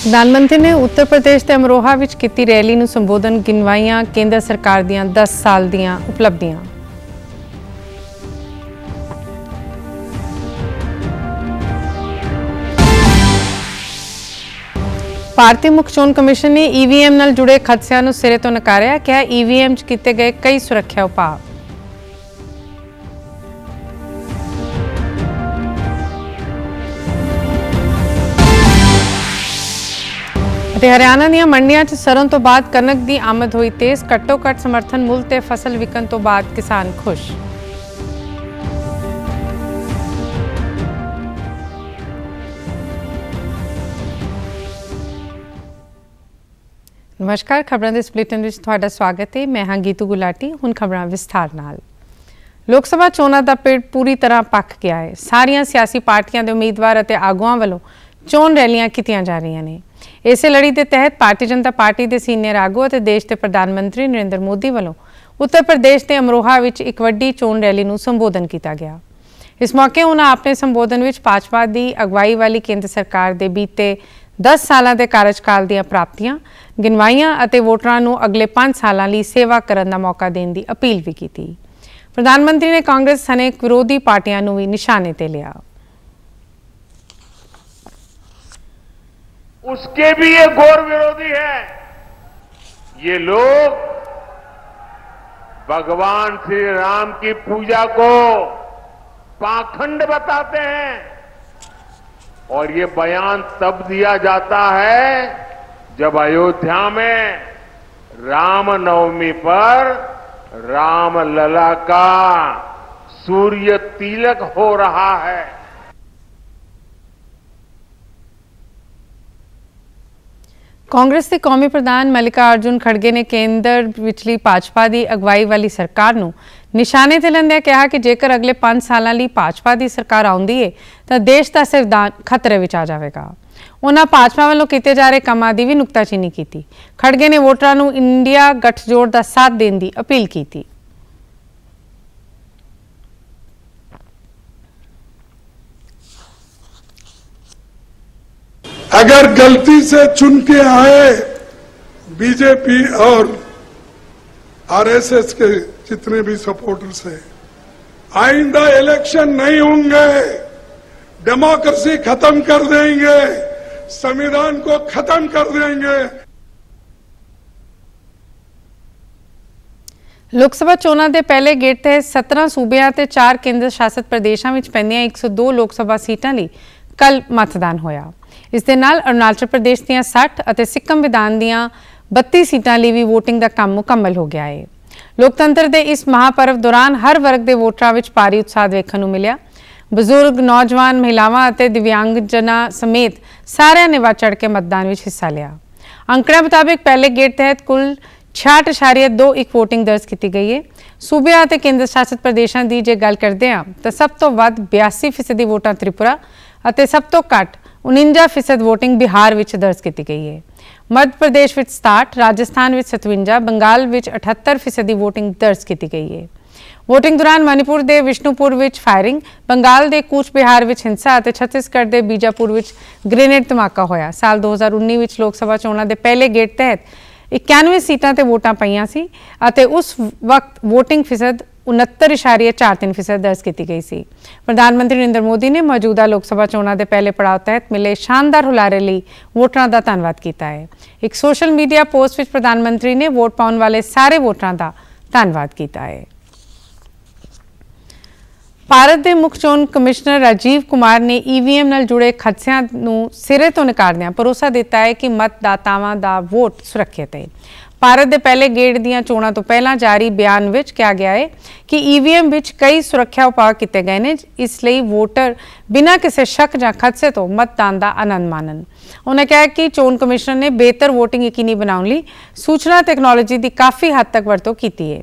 प्रधानमंत्री ने उत्तर प्रदेश के अमरोहा विच कीती रैली नूं संबोधन गिनवाईयां केंद्र सरकार दीयां 10 साल दीयां उपलब्धियां। भारतीय मुख चोण कमिशन ने ईवीएम नाल जुड़े खदशियां नूं सिरे तो नकारिया, कहा ईवीएम च कीते गए कई सुरक्षा उपाय। हरियाणा ਦੀਆਂ ਮੰਡੀਆਂ 'ਚ ਸਰੋਂ ਤੋਂ ਬਾਅਦ ਕਣਕ ਦੀ ਆਮਦ ਹੋਈ ਤੇਜ਼, ਘੱਟੋ ਘੱਟ ਸਮਰਥਨ ਮੁੱਲ ਤੇ ਫਸਲ ਵਿਕਣ ਤੋਂ ਬਾਅਦ ਕਿਸਾਨ ਖੁਸ਼। ਨਮਸਕਾਰ, ਖਬਰਾਂ ਦੇ ਇਸ ਬੁਲੇਟਿਨ ਵਿੱਚ ਤੁਹਾਡਾ ਸਵਾਗਤ ਹੈ। ਮੈਂ ਹਾਂ ਗੀਤੂ ਗੁਲਾਟੀ। ਹੁਣ ਖਬਰਾਂ ਵਿਸਥਾਰ ਨਾਲ। ਲੋਕ ਸਭਾ ਚੋਣਾਂ ਦਾ ਪਿੜ ਪੂਰੀ ਤਰ੍ਹਾਂ ਪੱਕ ਗਿਆ ਹੈ। ਸਾਰੀਆਂ ਸਿਆਸੀ ਪਾਰਟੀਆਂ ਦੇ ਉਮੀਦਵਾਰ ਅਤੇ ਆਗੂਆਂ ਵੱਲੋਂ ਚੋਣ ਰੈਲੀਆਂ ਕੀਤੀਆਂ ਜਾ ਰਹੀਆਂ ਨੇ। ਇਸੇ ਲੜੀ ਦੇ ਤਹਿਤ ਭਾਰਤੀ ਜਨਤਾ ਪਾਰਟੀ ਦੇ ਸੀਨੀਅਰ ਆਗੂ ਅਤੇ ਦੇਸ਼ ਦੇ ਪ੍ਰਧਾਨ ਮੰਤਰੀ ਨਰਿੰਦਰ ਮੋਦੀ ਵੱਲੋਂ ਉੱਤਰ ਪ੍ਰਦੇਸ਼ ਦੇ ਅਮਰੋਹਾ ਵਿੱਚ ਇੱਕ ਵੱਡੀ ਚੋਣ ਰੈਲੀ ਨੂੰ ਸੰਬੋਧਨ ਕੀਤਾ ਗਿਆ। ਇਸ ਮੌਕੇ ਉਹਨਾਂ ਆਪਣੇ ਸੰਬੋਧਨ ਵਿੱਚ ਭਾਜਪਾ ਦੀ ਅਗਵਾਈ ਵਾਲੀ ਕੇਂਦਰ ਸਰਕਾਰ ਦੇ ਬੀਤੇ 10 ਸਾਲਾਂ ਦੇ ਕਾਰਜਕਾਲ ਦੀਆਂ ਪ੍ਰਾਪਤੀਆਂ ਗਿਣਵਾਈਆਂ ਅਤੇ ਵੋਟਰਾਂ ਨੂੰ ਅਗਲੇ 5 ਸਾਲਾਂ ਲਈ ਸੇਵਾ ਕਰਨ ਦਾ ਮੌਕਾ ਦੇਣ ਦੀ ਅਪੀਲ ਵੀ ਕੀਤੀ। ਪ੍ਰਧਾਨ ਮੰਤਰੀ ਨੇ ਕਾਂਗਰਸ ਸਣੇ ਵਿਰੋਧੀ ਪਾਰਟੀਆਂ ਨੂੰ ਵੀ ਨਿਸ਼ਾਨੇ ਤੇ ਲਿਆ। उसके भी ये घोर विरोधी है। ये लोग भगवान श्री राम की पूजा को पाखंड बताते हैं और ये बयान तब दिया जाता है जब अयोध्या में रामनवमी पर रामलला का सूर्य तिलक हो रहा है। ਕਾਂਗਰਸ ਦੇ ਕੌਮੀ ਪ੍ਰਧਾਨ ਮਲਿਕਾ ਅਰਜੁਨ ਖੜਗੇ ਨੇ ਕੇਂਦਰ ਵਿਚਲੀ ਭਾਜਪਾ ਦੀ ਅਗਵਾਈ ਵਾਲੀ ਸਰਕਾਰ ਨੂੰ ਨਿਸ਼ਾਨੇ ਤੇ ਲੈਂਦਿਆਂ ਕਿਹਾ ਕਿ ਜੇਕਰ ਅਗਲੇ 5 ਸਾਲਾਂ ਲਈ ਭਾਜਪਾ ਦੀ ਸਰਕਾਰ ਆਉਂਦੀ ਹੈ ਤਾਂ ਦੇਸ਼ ਦਾ ਸੰਵਿਧਾਨ ਖਤਰੇ ਵਿੱਚ ਆ ਜਾਵੇਗਾ। ਉਹਨਾਂ ਭਾਜਪਾ ਵੱਲੋਂ ਕੀਤੇ ਜਾ ਰਹੇ ਕੰਮਾਂ ਦੀ ਵੀ ਨੁਕਤਾਚੀਨੀ ਕੀਤੀ। ਖੜਗੇ ਨੇ ਵੋਟਰਾਂ ਨੂੰ ਇੰਡੀਆ ਗੱਠਜੋੜ ਦਾ ਸਾਥ ਦੇਣ ਦੀ ਅਪੀਲ ਕੀਤੀ। अगर गलती से चुन के आए बीजेपी और आरएसएस के जितने भी सपोर्टर्स हैं, आइंदा इलेक्शन नहीं होंगे, डेमोक्रेसी खत्म कर देंगे, संविधान को खत्म कर देंगे। ਲੋਕ ਸਭਾ ਚੋਣਾਂ ਦੇ ਪਹਿਲੇ ਗੇੜ ਤੇ 17 ਸੂਬਿਆਂ ਤੇ 4 ਕੇਂਦਰ ਸ਼ਾਸਿਤ ਪ੍ਰਦੇਸ਼ਾਂ ਵਿੱਚ ਪੈਂਦੀਆਂ 102 ਲੋਕ ਸਭਾ ਸੀਟਾਂ ਲਈ ਕੱਲ ਮਤਦਾਨ ਹੋਇਆ। ਇਸ ਦੇ ਨਾਲ ਅਰੁਣਾਚਲ ਪ੍ਰਦੇਸ਼ ਦੀਆਂ 60 ਅਤੇ ਸਿੱਕਮ ਵਿਧਾਨ ਦੀਆਂ 32 ਸੀਟਾਂ ਲਈ ਵੀ ਵੋਟਿੰਗ ਦਾ ਕੰਮ ਮੁਕੰਮਲ ਹੋ ਗਿਆ ਹੈ। ਲੋਕਤੰਤਰ ਦੇ ਇਸ ਮਹਾਪਰਵ ਦੌਰਾਨ ਹਰ ਵਰਗ ਦੇ ਵੋਟਰਾਂ ਵਿੱਚ ਭਾਰੀ ਉਤਸ਼ਾਹ ਦੇਖਣ ਨੂੰ ਮਿਲਿਆ। ਬਜ਼ੁਰਗ, ਨੌਜਵਾਨ, ਮਹਿਲਾਵਾਂ ਅਤੇ ਦਿਵਿਆਂਗਜਨਾਂ ਸਮੇਤ ਸਾਰਿਆਂ ਨੇ ਵੱਧ ਚੜ੍ਹ ਕੇ ਮਤਦਾਨ ਵਿੱਚ ਹਿੱਸਾ ਲਿਆ। ਅੰਕੜਿਆਂ ਮੁਤਾਬਿਕ ਪਹਿਲੇ ਗੇੜ ਤਹਿਤ ਕੁੱਲ 66.21 ਵੋਟਿੰਗ ਦਰਜ ਕੀਤੀ ਗਈ ਹੈ। ਸੂਬਿਆਂ ਅਤੇ ਕੇਂਦਰ ਸ਼ਾਸਿਤ ਪ੍ਰਦੇਸ਼ਾਂ ਦੀ ਜੇ ਗੱਲ ਕਰਦੇ ਹਾਂ ਤਾਂ ਸਭ ਤੋਂ ਵੱਧ 82% ਵੋਟਾਂ ਤ੍ਰਿਪੁਰਾ ਅਤੇ ਸਭ ਤੋਂ ਘੱਟ 49% ਵੋਟਿੰਗ ਬਿਹਾਰ ਵਿੱਚ ਦਰਜ ਕੀਤੀ ਗਈ ਹੈ। ਮੱਧ ਪ੍ਰਦੇਸ਼ ਵਿੱਚ 67, ਰਾਜਸਥਾਨ ਵਿੱਚ 57, ਬੰਗਾਲ ਵਿੱਚ 78% ਦੀ ਵੋਟਿੰਗ ਦਰਜ ਕੀਤੀ ਗਈ ਹੈ। ਵੋਟਿੰਗ ਦੌਰਾਨ ਮਨੀਪੁਰ ਦੇ ਵਿਸ਼ਨੂਪੁਰ ਵਿੱਚ ਫਾਇਰਿੰਗ, ਬੰਗਾਲ ਦੇ ਕੂਚ ਬਿਹਾਰ ਵਿੱਚ ਹਿੰਸਾ ਅਤੇ ਛੱਤੀਸਗੜ੍ਹ ਦੇ ਬੀਜਾਪੁਰ ਵਿੱਚ ਗ੍ਰੇਨੇਡ ਧਮਾਕਾ ਹੋਇਆ। ਸਾਲ 2019 ਵਿੱਚ ਲੋਕ ਸਭਾ ਚੋਣਾਂ ਦੇ ਪਹਿਲੇ ਗੇੜ ਤਹਿਤ 91 ਸੀਟਾਂ ਤੇ ਵੋਟਾਂ ਪਈਆਂ ਸੀ ਅਤੇ ਉਸ ਵਕਤ ਵੋਟਿੰਗ ਫੀਸਦ 69.43% ਦਰਜ ਕੀਤੀ ਗਈ ਸੀ। ਪ੍ਰਧਾਨ ਮੰਤਰੀ ਨਰਿੰਦਰ ਮੋਦੀ ਨੇ ਮੌਜੂਦਾ ਲੋਕ ਸਭਾ ਚੋਣਾਂ ਦੇ ਪਹਿਲੇ ਪੜਾਅ ਤਹਿਤ ਮਿਲੇ ਸ਼ਾਨਦਾਰ ਹੁਲਾਰੇ ਲਈ ਵੋਟਰਾਂ ਦਾ ਧੰਨਵਾਦ ਕੀਤਾ ਹੈ। ਇੱਕ ਸੋਸ਼ਲ ਮੀਡੀਆ ਪੋਸਟ ਵਿੱਚ ਪ੍ਰਧਾਨ ਮੰਤਰੀ ਨੇ ਵੋਟ ਪਾਉਣ ਵਾਲੇ ਸਾਰੇ ਵੋਟਰਾਂ ਦਾ ਧੰਨਵਾਦ ਕੀਤਾ ਹੈ। ਭਾਰਤ ਦੇ ਮੁੱਖ ਚੋਣ ਕਮਿਸ਼ਨਰ ਰਾਜੀਵ ਕੁਮਾਰ ਨੇ ਈਵੀਐਮ ਨਾਲ ਜੁੜੇ ਖਦਸ਼ਿਆਂ ਨੂੰ ਸਿਰੇ ਤੋਂ ਨਕਾਰਦਿਆਂ ਭਰੋਸਾ ਦਿੱਤਾ ਹੈ ਕਿ ਮਤਦਾਤਾਵਾਂ ਦਾ ਵੋਟ ਸੁਰੱਖਿਅਤ ਹੈ। ਭਾਰਤ ਦੇ ਪਹਿਲੇ ਗੇੜ ਦੀਆਂ ਚੋਣਾਂ ਤੋਂ ਪਹਿਲਾਂ ਜਾਰੀ ਬਿਆਨ ਵਿੱਚ ਕਿਹਾ ਗਿਆ ਹੈ ਕਿ ਈਵੀਐਮ ਵਿੱਚ ਕਈ ਸੁਰੱਖਿਆ ਉਪਾਅ ਕੀਤੇ ਗਏ ਨੇ, ਇਸ ਲਈ ਵੋਟਰ ਬਿਨਾਂ ਕਿਸੇ ਸ਼ੱਕ ਜਾਂ ਖਦਸ਼ੇ ਤੋਂ ਮਤਦਾਨ ਦਾ ਆਨੰਦ ਮਾਣਨ। ਉਹਨਾਂ ਕਿਹਾ ਕਿ ਚੋਣ ਕਮਿਸ਼ਨ ਨੇ ਬਿਹਤਰ ਵੋਟਿੰਗ ਯਕੀਨੀ ਬਣਾਉਣ ਲਈ ਸੂਚਨਾ ਤਕਨਾਲੋਜੀ ਦੀ ਕਾਫੀ ਹੱਦ ਤੱਕ ਵਰਤੋਂ ਕੀਤੀ ਹੈ।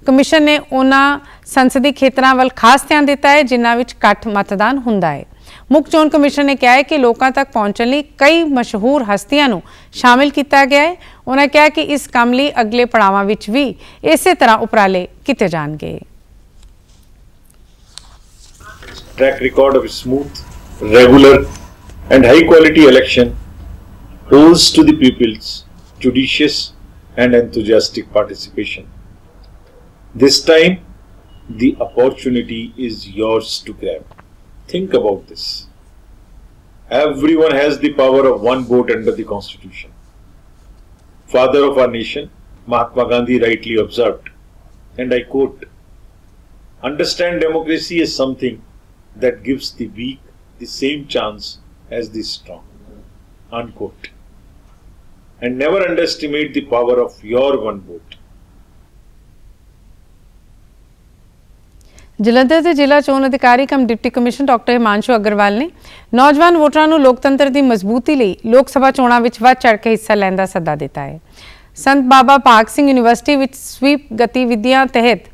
ਕਮਿਸ਼ਨ ਨੇ ਉਹਨਾਂ ਸੰਸਦੀ ਖੇਤਰਾਂ ਵੱਲ ਖਾਸ ਧਿਆਨ ਦਿੱਤਾ ਹੈ ਜਿਨ੍ਹਾਂ ਵਿੱਚ ਘੱਟ ਮਤਦਾਨ ਹੁੰਦਾ ਹੈ। ਮੁੱਖ ਚੋਣ ਕਮਿਸ਼ਨ ਨੇ ਕਿਹਾ ਹੈ ਕਿ ਲੋਕਾਂ ਤੱਕ ਪਹੁੰਚਣ ਲਈ ਕਈ ਮਸ਼ਹੂਰ ਹਸਤੀਆਂ ਨੂੰ ਸ਼ਾਮਿਲ ਕੀਤਾ ਗਿਆ ਹੈ। ਉਹਨਾਂ ਕਿਹਾ ਕਿ ਇਸ ਕੰਮ ਲਈ ਅਗਲੇ ਪੜਾਵਾਂ ਵਿੱਚ ਵੀ ਇਸੇ ਤਰ੍ਹਾਂ ਉਪਰਾਲੇ ਕੀਤੇ ਜਾਣਗੇ। Track record of smooth, regular and high quality election owes to the people's judicious and enthusiastic participation. This time, the opportunity is yours to grab. Think about this. Everyone has the power of one vote under the Constitution. Father of our nation, Mahatma Gandhi rightly observed, and I quote, "Understand democracy is something that gives the weak the same chance as the strong." Unquote. And never underestimate the power of your one vote. Jalandhar ਦੇ ਜ਼ਿਲ੍ਹਾ ਚੋਣ ਅਧਿਕਾਰੀ cum deputy commissioner doctor Himanshu Agarwal ਨੇ ਨੌਜਵਾਨ ਵੋਟਰਾਂ ਨੂੰ ਲੋਕਤੰਤਰ ਦੀ ਮਜ਼ਬੂਤੀ ਲਈ ਲੋਕ ਸਭਾ ਚੋਣਾਂ ਵਿੱਚ ਵੱਧ ਚੜ੍ਹ ਕੇ ਹਿੱਸਾ ਲੈਣ ਦਾ ਸੱਦਾ ਦਿੱਤਾ ਹੈ। ਸੰਤ ਬਾਬਾ ਭਾਗ ਸਿੰਘ ਯੂਨੀਵਰਸਿਟੀ ਵਿੱਚ ਸਵੀਪ ਗਤੀਵਿਧੀਆਂ ਤਹਿਤ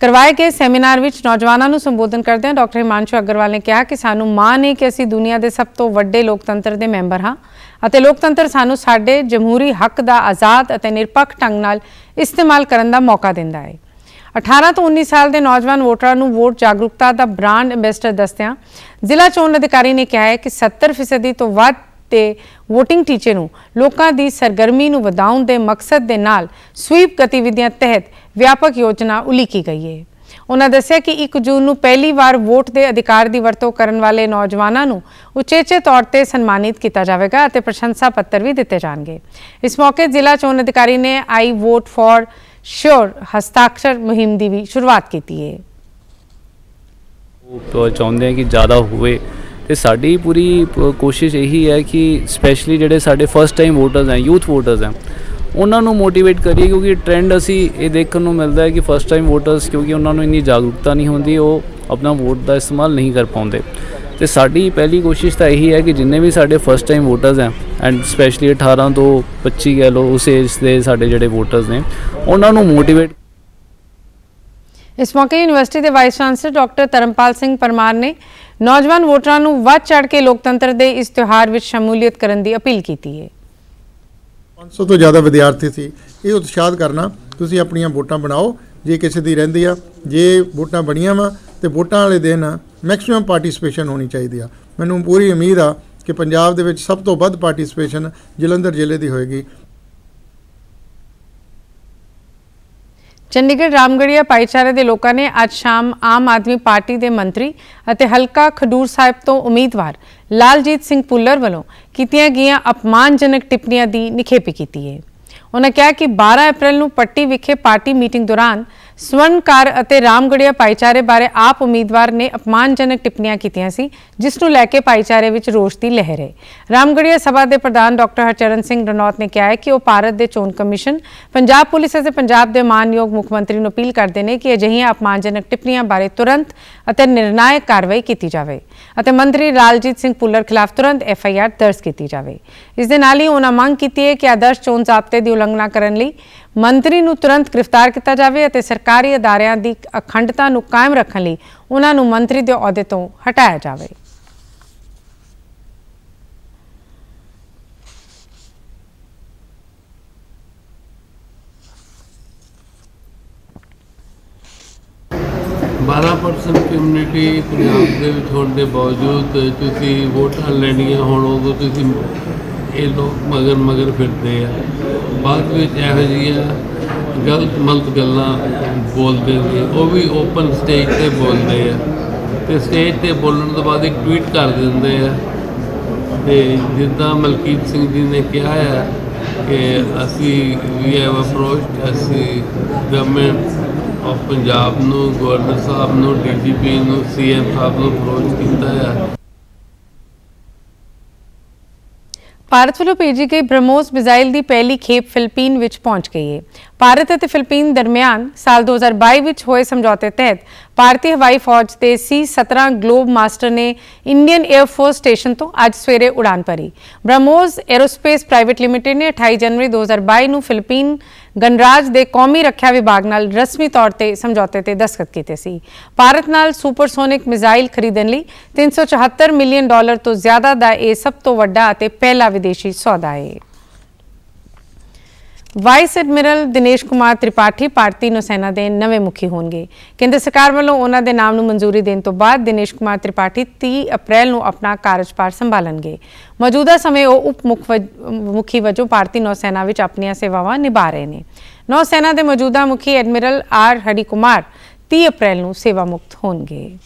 ਕਰਵਾਏ ਗਏ ਸੈਮੀਨਾਰ ਵਿੱਚ ਨੌਜਵਾਨਾਂ ਨੂੰ ਸੰਬੋਧਨ ਕਰਦਿਆਂ ਡਾਕਟਰ ਹਿਮਾਂਸ਼ੂ ਅਗਰਵਾਲ ਨੇ ਕਿਹਾ ਕਿ ਸਾਨੂੰ ਮਾਣ ਹੈ ਕਿ ਅਸੀਂ ਦੁਨੀਆ ਦੇ ਸਭ ਤੋਂ ਵੱਡੇ ਲੋਕਤੰਤਰ ਦੇ ਮੈਂਬਰ ਹਾਂ ਅਤੇ ਲੋਕਤੰਤਰ ਸਾਨੂੰ ਸਾਡੇ ਜਮਹੂਰੀ ਹੱਕ ਦਾ ਆਜ਼ਾਦ ਅਤੇ ਨਿਰਪੱਖ ਢੰਗ ਨਾਲ ਇਸਤੇਮਾਲ ਕਰਨ ਦਾ ਮੌਕਾ ਦਿੰਦਾ ਹੈ। 18 ਤੋਂ 19 ਸਾਲ ਦੇ ਨੌਜਵਾਨ ਵੋਟਰਾਂ ਨੂੰ ਵੋਟ ਜਾਗਰੂਕਤਾ ਦਾ ਬ੍ਰਾਂਡ ਐਂਬੈਸਡਰ ਦੱਸਦਿਆਂ ਜ਼ਿਲ੍ਹਾ ਚੋਣ ਅਧਿਕਾਰੀ ਨੇ ਕਿਹਾ ਹੈ ਕਿ 70% ਤੋਂ ਵੱਧ ਤੇ ਵੋਟਿੰਗ ਟੀਚੇ ਨੂੰ ਲੋਕਾਂ ਦੀ ਸਰਗਰਮੀ ਨੂੰ ਵਧਾਉਣ ਦੇ ਮਕਸਦ ਦੇ ਨਾਲ ਸਵੀਪ ਗਤੀਵਿਧੀਆਂ ਤਹਿਤ ਵਿਆਪਕ ਯੋਜਨਾ ਉਲੀਕੀ ਗਈ ਹੈ। ਉਹਨਾਂ ਦੱਸਿਆ ਕਿ 1 ਜੂਨ ਨੂੰ ਪਹਿਲੀ ਵਾਰ ਵੋਟ ਦੇ ਅਧਿਕਾਰ ਦੀ ਵਰਤੋਂ ਕਰਨ ਵਾਲੇ ਨੌਜਵਾਨਾਂ ਨੂੰ ਉਚੇਚੇ ਤੌਰ ਤੇ ਸਨਮਾਨਿਤ ਕੀਤਾ ਜਾਵੇਗਾ ਅਤੇ ਪ੍ਰਸ਼ੰਸਾ ਪੱਤਰ ਵੀ ਦਿੱਤੇ ਜਾਣਗੇ। ਇਸ ਮੌਕੇ ਜ਼ਿਲ੍ਹਾ ਚੋਣ ਅਧਿਕਾਰੀ ਨੇ ਆਈ ਵੋਟ ਫॉर श्योर हस्ताक्षर मुहिम की भी शुरुआत की है। वो चाहते हैं कि ज़्यादा हुए तो साड़ी पूरी कोशिश यही है कि स्पैशली जोड़े साढ़े फर्स्ट टाइम वोटर्स हैं यूथ वोटर्स हैं उन्होंने मोटिवेट करिए क्योंकि ट्रेंड असी ये देखने को मिलता है कि फर्स्ट टाइम वोटर्स क्योंकि उन्होंने इन्नी जागरूकता नहीं होती वो अपना वोट का इस्तेमाल नहीं कर पाते। तो साड़ी पहली कोशिश तो यही है कि जिन्ने भी साढ़े फर्स्ट टाइम वोटर्स हैं एंड स्पैशली 18 तो 25 कह लो उस एज के साढ़े जोड़े वोटर्स ने उन्होंने मोटिवेट। इस मौके यूनिवर्सिटी के vice chancellor doctor Dharmpal Singh Parmar ने नौजवान वोटरां नूं वध चढ़ के लोकतंत्र के इस त्यौहार में शमूलीयत करने की अपील की है। 500 ਤੋਂ ਜ਼ਿਆਦਾ ਵਿਦਿਆਰਥੀ ਸੀ। ਇਹ ਉਤਸ਼ਾਹਤ ਕਰਨਾ ਤੁਸੀਂ ਆਪਣੀਆਂ ਵੋਟਾਂ ਬਣਾਓ ਜੇ ਕਿਸੇ ਦੀ ਰਹਿੰਦੀ ਆ ਜੇ ਵੋਟਾਂ ਬਣੀਆਂ ਵਾ ਤੇ ਵੋਟਾਂ ਵਾਲੇ ਦਿਨ ਮੈਕਸਿਮਮ ਪਾਰਟਿਸਿਪੇਸ਼ਨ ਹੋਣੀ ਚਾਹੀਦੀ ਆ। ਮੈਨੂੰ ਪੂਰੀ ਉਮੀਦ ਆ ਕਿ ਪੰਜਾਬ ਦੇ ਵਿੱਚ ਸਭ ਤੋਂ ਵੱਧ ਪਾਰਟਿਸਿਪੇਸ਼ਨ ਜਲੰਧਰ ਜ਼ਿਲ੍ਹੇ ਦੀ ਹੋਏਗੀ। ਚੰਡੀਗੜ੍ਹ ਰਾਮਗੜੀਆ ਭਾਈਚਾਰੇ ਦੇ ਲੋਕਾਂ ਨੇ ਅੱਜ ਸ਼ਾਮ ਆਮ ਆਦਮੀ ਪਾਰਟੀ ਦੇ ਮੰਤਰੀ ਅਤੇ ਹਲਕਾ ਖਡੂਰ ਸਾਹਿਬ ਤੋਂ ਉਮੀਦਵਾਰ ਲਾਲਜੀਤ ਸਿੰਘ ਭੁੱਲਰ ਵੱਲੋਂ ਕੀਤੀਆਂ ਗਈਆਂ ਅਪਮਾਨਜਨਕ ਟਿੱਪਣੀਆਂ ਦੀ ਨਿਖੇਧੀ ਕੀਤੀ ਹੈ। उन्होंने कहा कि 12 अप्रैल ਨੂੰ ਪੱਟੀ ਵਿਖੇ ਪਾਰਟੀ ਮੀਟਿੰਗ ਦੌਰਾਨ ਸਵਰਨਕਾਰ ਅਤੇ ਰਾਮਗੜੀਆ ਭਾਈਚਾਰੇ ਬਾਰੇ ਆਪ ਉਮੀਦਵਾਰ ਨੇ ਅਪਮਾਨਜਨਕ ਟਿੱਪਣੀਆਂ ਕੀਤੀਆਂ ਸੀ ਜਿਸ ਨੂੰ ਲੈ ਕੇ ਭਾਈਚਾਰੇ ਵਿੱਚ ਰੋਸ ਦੀ ਲਹਿਰ ਹੈ। ਰਾਮਗੜੀਆ ਸਭਾ ਦੇ ਪ੍ਰਧਾਨ ਡਾਕਟਰ ਹਰਚਰਨ ਸਿੰਘ ਰਣੌਤ ਨੇ ਕਿਹਾ ਹੈ ਕਿ ਉਹ ਭਾਰਤ ਦੇ ਚੋਣ ਕਮਿਸ਼ਨ ਪੰਜਾਬ ਪੁਲਿਸ ਅਤੇ ਪੰਜਾਬ ਦੇ ਮਾਨਯੋਗ ਮੁੱਖ ਮੰਤਰੀ ਨੂੰ ਅਪੀਲ ਕਰਦੇ ਨੇ ਕਿ ਅਜਿਹੀਆਂ ਅਪਮਾਨਜਨਕ ਟਿੱਪਣੀਆਂ ਬਾਰੇ ਤੁਰੰਤ ਅਤੇ ਨਿਰਣਾਇਕ ਕਾਰਵਾਈ ਕੀਤੀ ਜਾਵੇ ਅਤੇ ਮੰਤਰੀ ਲਾਲਜੀਤ ਸਿੰਘ ਭੁੱਲਰ ਖਿਲਾਫ ਤੁਰੰਤ FIR ਦਰਜ ਕੀਤੀ ਜਾਵੇ। ਇਸ ਦੇ ਨਾਲ ਹੀ ਉਹਨਾਂ ਮੰਗ ਕੀਤੀ ਹੈ ਕਿ ਆਦਰਸ਼ ਚੋਣ ਜ਼ਾਬਤੇ ਦੀ ਉਲੰਘਣਾ ਕਰਨ ਲਈ ਮੰਤਰੀ ਨੂੰ ਤੁਰੰਤ ਗ੍ਰਿਫਤਾਰ ਕੀਤਾ ਜਾਵੇ ਅਤੇ ਸਰਕਾਰੀ ਅਦਾਰਿਆਂ ਦੀ ਅਖੰਡਤਾ ਨੂੰ ਕਾਇਮ ਰੱਖਣ ਲਈ ਉਹਨਾਂ ਨੂੰ ਮੰਤਰੀ ਦੇ ਅਹੁਦੇ ਤੋਂ ਹਟਾਇਆ ਜਾਵੇ। %12 ਕਮਿਊਨਿਟੀ ਪੰਜਾਬ ਦੇ ਵਿੱਚ ਹੋਣ ਦੇ ਬਾਵਜੂਦ ਤੁਸੀਂ ਵੋਟਾਂ ਲੈਣੀਆਂ ਹੁਣ ਉਦੋਂ ਤੁਸੀਂ ਇਹ ਲੋਕ ਮਗਰ ਫਿਰਦੇ ਆ ਬਾਅਦ ਵਿੱਚ ਇਹੋ ਜਿਹੀਆਂ ਗਲਤ ਗੱਲਾਂ ਬੋਲਦੇ ਨੇ ਉਹ ਵੀ ਓਪਨ ਸਟੇਜ 'ਤੇ ਬੋਲਦੇ ਆ ਅਤੇ ਸਟੇਜ 'ਤੇ ਬੋਲਣ ਤੋਂ ਬਾਅਦ ਇੱਕ ਟਵੀਟ ਕਰ ਦਿੰਦੇ ਆ ਅਤੇ ਜਿੱਦਾਂ ਮਲਕੀਤ ਸਿੰਘ ਜੀ ਨੇ ਕਿਹਾ ਆ ਕਿ ਅਸੀਂ ਵੀ ਹੈਵ ਅਪਰੋਚਡ ਅਸੀਂ ਗਵਰਨਮੈਂਟ ਆਫ ਪੰਜਾਬ ਨੂੰ ਗਵਰਨਰ ਸਾਹਿਬ ਨੂੰ DGP ਨੂੰ CM ਸਾਹਿਬ ਨੂੰ ਅਪਰੋਚ ਕੀਤਾ ਆ। ਭਾਰਤ ਵੱਲੋਂ ਭੇਜੀ ਗਈ ਬ੍ਰਹਮੋਸ ਮਿਜ਼ਾਈਲ ਦੀ ਪਹਿਲੀ ਖੇਪ ਫਿਲੀਪੀਨ ਵਿੱਚ ਪਹੁੰਚ ਗਈ ਹੈ। ਭਾਰਤ ਅਤੇ ਫਿਲੀਪੀਨ ਦਰਮਿਆਨ ਸਾਲ 2022 ਵਿੱਚ ਹੋਏ ਸਮਝੌਤੇ ਤਹਿਤ ਭਾਰਤੀ ਹਵਾਈ ਫੌਜ ਦੇ C-17 ਗਲੋਬ ਮਾਸਟਰ ਨੇ ਇੰਡੀਅਨ 에ਅਰਫੋਰਸ ਸਟੇਸ਼ਨ ਤੋਂ ਅੱਜ ਸਵੇਰੇ ਉਡਾਨ ਭਰੀ। ਬ੍ਰਹਮੋਸ ਐਰੋਸਪੇਸ ਪ੍ਰਾਈਵੇਟ ਲਿਮਿਟਡ ਨੇ 28 ਜਨਵਰੀ 2022 ਨੂੰ ਫਿਲੀਪੀਨ ਗਣਰਾਜ ਦੇ ਕੌਮੀ ਰੱਖਿਆ ਵਿਭਾਗ ਨਾਲ ਰਸਮੀ ਤੌਰ ਤੇ ਸਮਝੌਤੇ ਤੇ ਦਸਤਖਤ ਕੀਤੇ ਸੀ। ਭਾਰਤ ਨਾਲ ਸੁਪਰਸੋਨਿਕ ਮਿਜ਼ਾਈਲ ਖਰੀਦਣ ਲਈ $374 ਮਿਲੀਅਨ ਤੋਂ ਜ਼ਿਆਦਾ ਦਾ ਇਹ ਸਭ ਤੋਂ ਵੱਡਾ ਅਤੇ ਪਹਿਲਾ ਵਿਦੇਸ਼ੀ ਸੌਦਾ ਹੈ। ਵਾਈਸ ਐਡਮਿਰਲ ਦਿਨੇਸ਼ ਕੁਮਾਰ ਤ੍ਰਿਪਾਠੀ ਭਾਰਤੀ ਨੌਸੈਨਾ ਦੇ ਨਵੇਂ ਮੁਖੀ ਹੋਣਗੇ। ਕੇਂਦਰ ਸਰਕਾਰ ਵੱਲੋਂ ਉਹਨਾਂ ਦੇ ਨਾਮ ਨੂੰ ਮਨਜ਼ੂਰੀ ਦੇਣ ਤੋਂ ਬਾਅਦ ਦਿਨੇਸ਼ ਕੁਮਾਰ ਤ੍ਰਿਪਾਠੀ 30 ਅਪ੍ਰੈਲ ਨੂੰ ਆਪਣਾ ਕਾਰਜਭਾਰ ਸੰਭਾਲਣਗੇ। ਮੌਜੂਦਾ ਸਮੇਂ ਉਹ ਉਪ ਮੁਖੀ ਵਜੋਂ ਭਾਰਤੀ ਨੌਸੈਨਾ ਵਿੱਚ ਆਪਣੀਆਂ ਸੇਵਾਵਾਂ ਨਿਭਾ ਰਹੇ ਨੇ। ਨੌਸੈਨਾ ਦੇ ਮੌਜੂਦਾ ਮੁਖੀ ਐਡਮਿਰਲ ਆਰ ਹਰੀ ਕੁਮਾਰ 30 ਅਪ੍ਰੈਲ ਨੂੰ ਸੇਵਾ ਮੁਕਤ ਹੋਣਗੇ।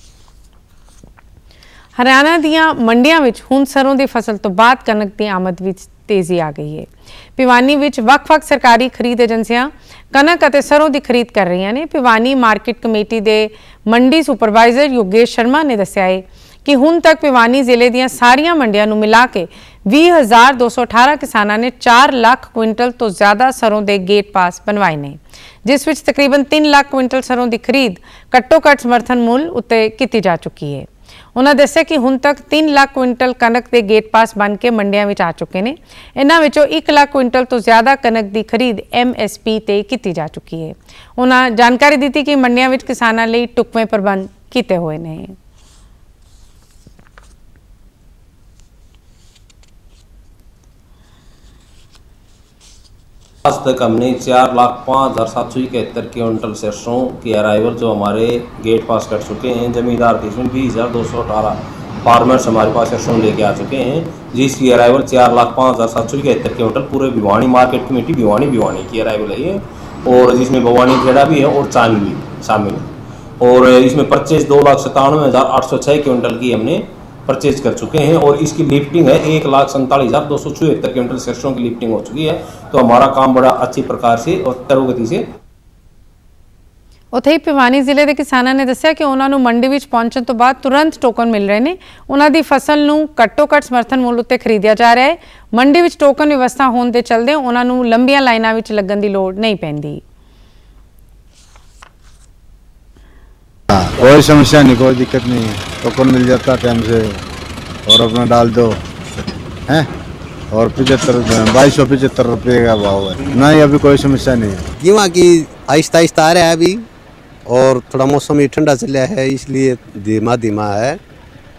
ਹਰਿਆਣਾ ਦੀਆਂ ਮੰਡੀਆਂ ਵਿੱਚ ਹੁਣ ਸਰੋਂ ਦੀ ਫਸਲ ਤੋਂ ਬਾਅਦ ਕਣਕ ਦੀ ਆਮਦ ਵਿੱਚ तेजी आ गई है। भिवानी विच वख-वख सरकारी खरीद एजेंसियां कनक ਅਤੇ ਸਰੋਂ ਦੀ ਖਰੀਦ ਕਰ ਰਹੀਆਂ ਨੇ। ਭਿਵਾਨੀ ਮਾਰਕੀਟ ਕਮੇਟੀ ਦੇ ਮੰਡੀ ਸੁਪਰਵਾਈਜ਼ਰ ਯੋਗੇਸ਼ ਸ਼ਰਮਾ ਨੇ ਦੱਸਿਆ ਹੈ ਕਿ ਹੁਣ ਤੱਕ ਭਿਵਾਨੀ ਜ਼ਿਲ੍ਹੇ ਦੀਆਂ ਸਾਰੀਆਂ ਮੰਡੀਆਂ ਨੂੰ ਮਿਲਾ ਕੇ 20,218 ਕਿਸਾਨਾਂ ਨੇ 4 ਲੱਖ ਕੁਇੰਟਲ ਤੋਂ ਜ਼ਿਆਦਾ ਸਰੋਂ ਦੇ ਗੇਟ ਪਾਸ ਬਣਵਾਏ ਨੇ, ਜਿਸ ਵਿੱਚ ਤਕਰੀਬਨ 3 ਲੱਖ ਕੁਇੰਟਲ ਸਰੋਂ ਦੀ ਖਰੀਦ ਘੱਟੋ-ਘੱਟ ਸਮਰਥਨ ਮੁੱਲ ਉੱਤੇ ਕੀਤੀ ਜਾ ਚੁੱਕੀ ਹੈ। ਉਹਨਾਂ ਦੱਸਿਆ ਕਿ ਹੁਣ ਤੱਕ 3 ਲੱਖ ਕੁਇੰਟਲ ਕਣਕ ਦੇ ਗੇਟ ਪਾਸ ਬਣ ਕੇ ਮੰਡੀਆਂ ਵਿੱਚ ਆ ਚੁੱਕੇ ਨੇ। ਇਹਨਾਂ ਵਿੱਚੋਂ 1 ਲੱਖ ਕੁਇੰਟਲ ਤੋਂ ਜ਼ਿਆਦਾ ਕਣਕ ਦੀ ਖਰੀਦ MSP ਤੇ ਕੀਤੀ ਜਾ ਚੁੱਕੀ ਹੈ। ਉਹਨਾਂ ਜਾਣਕਾਰੀ ਦਿੱਤੀ ਕਿ ਮੰਡੀਆਂ ਵਿੱਚ ਕਿਸਾਨਾਂ ਲਈ ਢੁਕਵੇਂ ਪ੍ਰਬੰਧ ਕੀਤੇ ਹੋਏ ਨੇ। आज तक हमने 4,05,771 क्विंटल सरसों की अराइवल जो हमारे गेट पास कर चुके हैं। जमींदार के इसमें 20,218 फार्मर्स हमारे पास सरसों लेके आ चुके हैं, जिसकी अराइवल 4,05,771 क्विंटल पूरे भिवानी मार्केट कमेटी भिवानी की अराइवल है ये, और जिसमें भवानी खेड़ा भी है और चांदी भी शामिल है। और इसमें परचेज 2,97,806 क्विंटल की हमने परचेज कर चुके हैं, और इसकी लिफ्टिंग है 1,47,274 क्विंटल सरसों की लिफ्टिंग हो चुकी है। तो हमारा काम बड़ा अच्छी प्रकार से और तरोगति से। ਉੱਥੇ ਹੀ ਭਿਵਾਨੀ ਜ਼ਿਲ੍ਹੇ ਦੇ ਕਿਸਾਨਾਂ ਨੇ ਦੱਸਿਆ ਕਿ ਉਹਨਾਂ ਨੂੰ ਮੰਡੀ ਵਿੱਚ ਪਹੁੰਚਣ ਤੋਂ ਬਾਅਦ ਤੁਰੰਤ ਟੋਕਨ ਮਿਲ ਰਹੇ ਨੇ। ਉਹਨਾਂ ਦੀ ਫਸਲ ਨੂੰ ਘੱਟੋ-ਘੱਟ ਸਮਰਥਨ ਮੁੱਲ ਉੱਤੇ ਖਰੀਦਿਆ ਜਾ ਰਿਹਾ ਹੈ। ਮੰਡੀ ਵਿੱਚ ਟੋਕਨ ਵਿਵਸਥਾ ਹੋਣ ਦੇ ਚਲਦੇ ਉਹਨਾਂ ਨੂੰ ਲੰਬੀਆਂ ਲਾਈਨਾਂ ਵਿੱਚ ਲੱਗਣ ਦੀ ਲੋੜ ਨਹੀਂ ਪੈਂਦੀ। कोई समस्या नहीं, कोई दिक्कत नहीं है, टोकन मिल जाता टाइम से और अपना डाल दो हैं। और 2275 रुपये का भाव है। नहीं, अभी कोई समस्या नहीं है। गेहूँ की आहिस्ता आहिस्ता आ रहा है अभी, और थोड़ा मौसम भी ठंडा चला है, इसलिए धीमा धीमा है,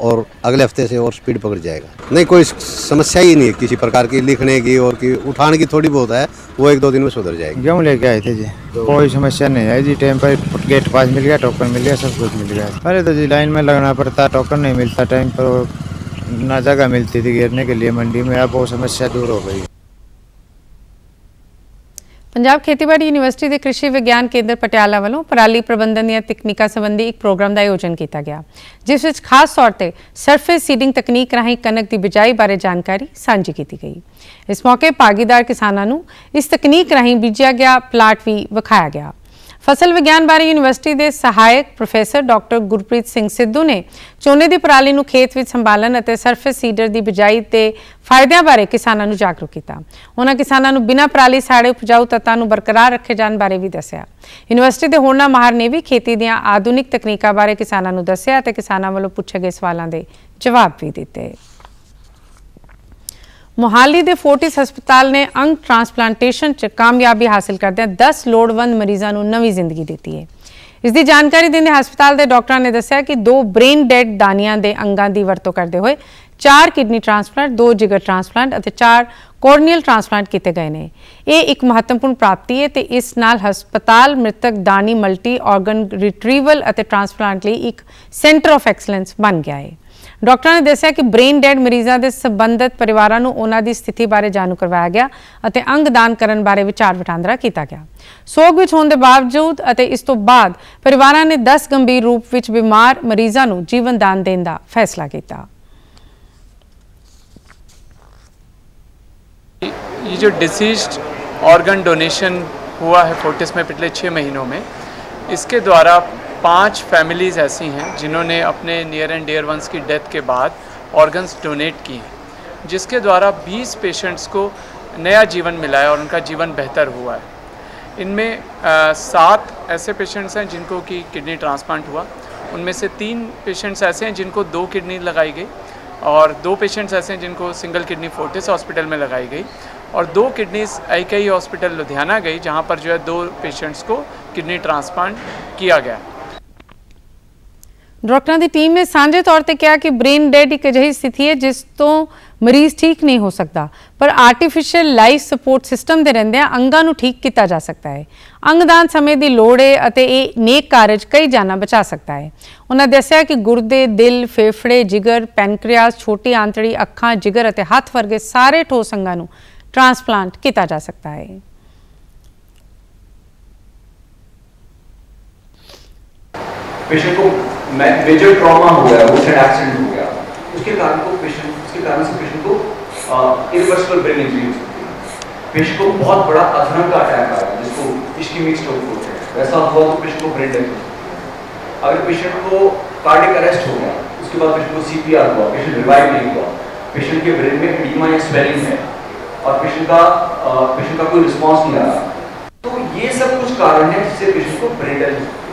और अगले हफ्ते से और स्पीड पकड़ जाएगा। नहीं, कोई समस्या ही नहीं है किसी प्रकार की, लिखने की और की उठाने की थोड़ी बहुत है, वो 1-2 दिन में सुधर जाएगी। गेहूँ लेके आए थे जी, कोई समस्या नहीं है जी। टाइम पर गेट पास मिल गया, टोकन मिल गया, सब कुछ मिल गया। पहले तो जी लाइन में लगना पड़ता, टोकन नहीं मिलता टाइम पर, ना जगह मिलती थी गिरने के लिए मंडी में। अब वो समस्या दूर हो गई। ਪੰਜਾਬ ਖੇਤੀਬਾੜੀ ਯੂਨੀਵਰਸਿਟੀ ਦੇ ਕ੍ਰਿਸ਼ੀ ਵਿਗਿਆਨ ਕੇਂਦਰ ਪਟਿਆਲਾ ਵੱਲੋਂ ਪਰਾਲੀ ਪ੍ਰਬੰਧਨ ਦੀਆਂ ਤਕਨੀਕਾਂ ਸੰਬੰਧੀ ਇੱਕ ਪ੍ਰੋਗਰਾਮ ਦਾ ਆਯੋਜਨ ਕੀਤਾ ਗਿਆ, ਜਿਸ ਵਿੱਚ ਖਾਸ ਤੌਰ ਤੇ ਸਰਫੇਸ ਸੀਡਿੰਗ ਤਕਨੀਕ ਰਾਹੀਂ ਕਣਕ ਦੀ ਬਿਜਾਈ ਬਾਰੇ ਜਾਣਕਾਰੀ ਸਾਂਝੀ ਕੀਤੀ ਗਈ। ਇਸ ਮੌਕੇ ਭਾਗੀਦਾਰ ਕਿਸਾਨਾਂ ਨੂੰ ਇਸ ਤਕਨੀਕ ਰਾਹੀਂ ਬੀਜਿਆ ਗਿਆ ਪਲਾਟ ਵੀ ਵਿਖਾਇਆ ਗਿਆ। फसल विज्ञान बारे यूनिवर्सिटी के सहायक प्रोफैसर डॉक्टर गुरप्रीत सिंह सिद्धू ने झोने की पराली नूं खेत विच संभालन और सरफेस सीडर की बिजाई के फायदों बारे किसानों नूं जागरूक किया। उन्होंने किसानों नूं बिना पराली साड़े उपजाऊ तत्तां नूं बरकरार रखे जाने बारे भी दस्सिया। यूनिवर्सिटी के होरनां माहर ने भी खेती दीआं आधुनिक तकनीकां बारे किसानों नूं दस्सिया ते किसानां वल्लों पुछे गए सवालों के जवाब भी दिते। मोहाली के फोर्टिस हस्पताल ने अंग ट्रांसप्लांटेशन च कामयाबी हासिल करदे 10 लोड़वंद मरीजों को नवी जिंदगी दी है। इसकी जानकारी देंदे हस्पताल के डॉक्टर ने दस्सिया कि 2 ब्रेन डेड दानियां दे अंगां की वरतों करते हुए 4 किडनी ट्रांसप्लांट, 2 जिगर ट्रांसप्लांट और 4 कोर्नियल ट्रांसप्लांट किए गए हैं। ये एक महत्वपूर्ण प्राप्ति है तो इस नाल हस्पताल मृतक दानी मल्टी ऑर्गन रिट्रीवल और ट्रांसप्लांट लिए एक सेंटर ऑफ एक्सलेंस बन गया है। डॉक्टर ने दस्सिया कि ब्रेन डेड मरीजों के संबंधित परिवारों को उन्होंने स्थिति बारे जाणू करवाया गया और अंग दान करने बारे विचार वटांदरा किया गया। सोग विच होने के बावजूद और इस तो बाद परिवारों ने 10 गंभीर रूप विच बीमार मरीजों को जीवन दान देने का फैसला किया। ये जो डिसीज्ड ऑर्गन डोनेशन हुआ है फोर्टिस में पिछले 6 महीनों में, इसके द्वारा 5 फैमिलीज़ ऐसी हैं जिन्होंने अपने नियर एंड डियर वंस की डेथ के बाद ऑर्गन्स डोनेट किए हैं, जिसके द्वारा 20 पेशेंट्स को नया जीवन मिला है और उनका जीवन बेहतर हुआ है। इनमें 7 ऐसे पेशेंट्स हैं जिनको कि किडनी ट्रांसप्लांट हुआ, उनमें से 3 पेशेंट्स ऐसे हैं जिनको 2 किडनी लगाई गई, और 2 पेशेंट्स ऐसे हैं जिनको सिंगल किडनी फोर्टिस हॉस्पिटल में लगाई गई, और 2 किडनीज IKI हॉस्पिटल लुधियाना गई, जहाँ पर जो है 2 पेशेंट्स को किडनी ट्रांसप्लांट किया गया। ਡਾਕਟਰਾਂ ਦੀ ਟੀਮ ਨੇ ਸਾਂਝੇ ਤੌਰ ਤੇ ਕਿਹਾ ਕਿ ਬ੍ਰੇਨ ਡੈਡ ਇੱਕ ਅਜਿਹੀ ਸਥਿਤੀ ਹੈ ਜਿਸ ਤੋਂ ਮਰੀਜ਼ ਠੀਕ ਨਹੀਂ ਹੋ ਸਕਦਾ, ਪਰ ਆਰਟੀਫੀਸ਼ੀਅਲ ਲਾਈਫ ਸਪੋਰਟ ਸਿਸਟਮ ਦੇ ਰਹਿੰਦਿਆਂ ਅੰਗਾਂ ਨੂੰ ਠੀਕ ਕੀਤਾ ਜਾ ਸਕਦਾ ਹੈ। ਅੰਗਦਾਨ ਸਮੇਂ ਦੀ ਲੋੜ ਹੈ ਅਤੇ ਇਹ ਨੇਕ ਕਾਰਜ ਕਈ ਜਾਨਾਂ ਬਚਾ ਸਕਦਾ ਹੈ। ਉਹਨਾਂ ਦੱਸਿਆ ਕਿ ਗੁਰਦੇ, ਦਿਲ, ਫੇਫੜੇ, ਜਿਗਰ, ਪੈਨਕ੍ਰੀਆਸ, ਛੋਟੀ ਆਂਤੜੀ, ਅੱਖਾਂ, ਜਿਗਰ ਅਤੇ ਹੱਥ ਵਰਗੇ ਸਾਰੇ ਠੋਸ ਅੰਗਾਂ ਨੂੰ ट्रांसप्लांट किया जा सकता है। पेशेंट को मेजर ट्रॉमा हो गया, रोड साइड एक्सीडेंट हो गया, उसके कारण से पेशेंट को इरिवर्सिबल ब्रेन इंजरी हो सकती है। पेशेंट को बहुत बड़ा अचानक का अटैक आया जिसको इश्केमिक स्ट्रोक बोलते हैं, वैसा हुआ तो पेशेंट को ब्रेन डेथ हो सकती है। अगर पेशेंट को कार्डियक अरेस्ट हो गया, उसके बाद पेशेंट को CPR हुआ, पेशेंट रिवाइव नहीं हुआ, पेशेंट के ब्रेन में एडिमा या स्वेलिंग है और पेशेंट का कोई रिस्पांस नहीं आ रहा, तो ये सब कुछ कारण है जिससे पेशेंट को ब्रेन डेथ हो सकती है।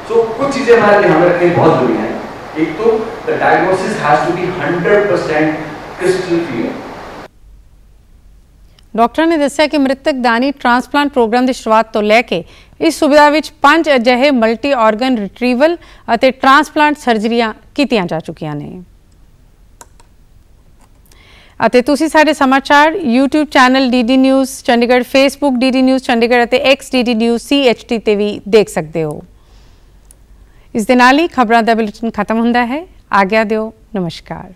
तो कुछ चीजें हमारे ध्यान में रखनी बहुत जरूरी है। एक तो the diagnosis has to be 100% crystal clear. Doctor ਨੇ ਦੱਸਿਆ ਕਿ ਮ੍ਰਿਤਕ ਦਾਨੀ ਟ੍ਰਾਂਸਪਲਾਂਟ ਪ੍ਰੋਗਰਾਮ ਦੀ ਸ਼ੁਰੂਆਤ ਤੋਂ ਲੈ ਕੇ ਇਸ ਸੁਵਿਧਾ ਵਿੱਚ 5 ਅਜਿਹੇ ਮਲਟੀ ਆਰਗਨ ਰਿਟਰੀਵਲ ਅਤੇ ਟ੍ਰਾਂਸਪਲਾਂਟ ਸਰਜਰੀਆਂ ਕੀਤੀਆਂ ਜਾ ਚੁੱਕੀਆਂ ਨੇ। ਅਤੇ ਤੁਸੀਂ ਸਾਡੇ ਸਮਾਚਾਰ YouTube channel DD news Chandigarh, Facebook DD news Chandigarh ਅਤੇ X DD ਨਿਊਜ਼ CHT ਤੇ ਵੀ ਦੇਖ ਸਕਦੇ ਹੋ। ਇਸ ਦੇ ਨਾਲ ਹੀ ਖਬਰਾਂ ਦਾ ਬੁਲੇਟਿਨ ਖਤਮ ਹੁੰਦਾ ਹੈ। ਆਗਿਆ ਦਿਓ। ਨਮਸਕਾਰ।